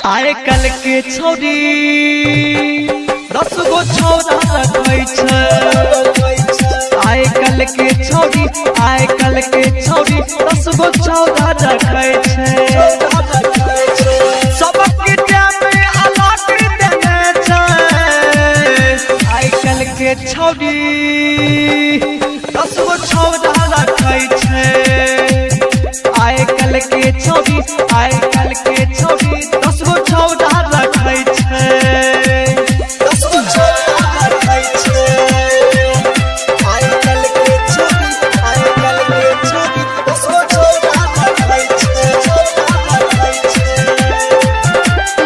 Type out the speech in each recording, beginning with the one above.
आए कल के छोरी 10 गो छौरा रखै छै। आए कल के छोरी 10 गो छौरा रखै छै। सबके टाइम में अलग देने छै। आए कल के छोरी 10 गो छौरा रखै छै। आए कल के छोरी 10 गो छौरा रखै छै। 10 गो छौरा रखै छै। आए कल के छोरी 10 गो छौरा रखै छै।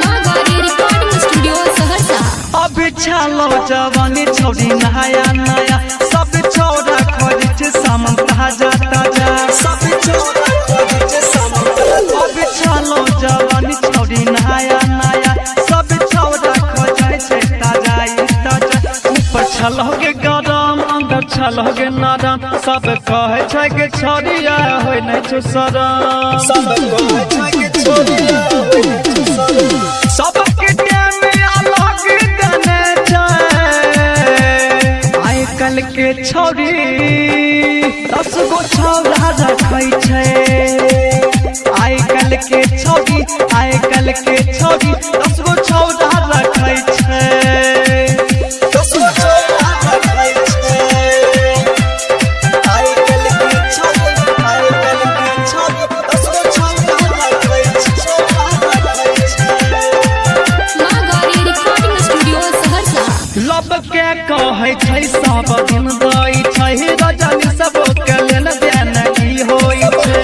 माँ गौरी रिकॉर्डिंग स्टूडियो सहरसा। अब चलो जवानी छोरी नया नया सब छौरा खोजे छै सामान ताजा ताजा। सब छौरा खोजे छै सामान ताजा। अब चलो जवानी छोरी नया नया सब छौरा खोजे छै ताजा ताजा। ऊपर छलोगे गरम अंदर छलोगे नरम सब कहे छै के छोरिया होय नै छै शरम। सब कहे छै के छोरिया होय नै छै शरम। सबके टाइम में अलग देने छै। आए कल के छोरी 10 गो छौरा रखै छै। आए कल के छोरी 10 गो छौरा रखै छै। 10 गो छौरा रखै छै। आए कल के छोरी 10 गो छौरा रखै छै। माँ गौरी रिकॉर्डिंग स्टूडियो सहरसा। लब के कहै छै सब दिन दै छै रजनी सब के लेन देन की होई छै।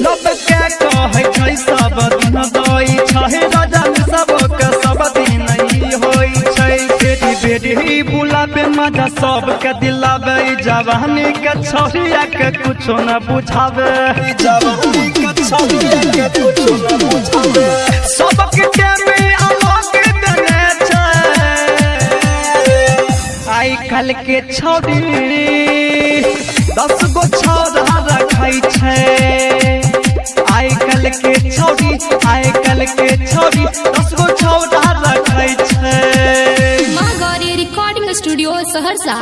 लब के कहै छै सब दिन दै छै रजनी सब के सब दिन ही होई छै। बेटी बेटी बुलाबे मजा सब के दिलाबे जवानी के छोरिया के कुछो न बुझावे। जवानी के छोरिया के कुछो न बुझावे। सबके टाइम में अलग देने छै। आए कल के छोरी 10 गो छौरा रखै छै। आए कल के छोरी 10 गो छौरा रखै छै। माँ गौरी रिकॉर्डिंग स्टूडियो सहरसा।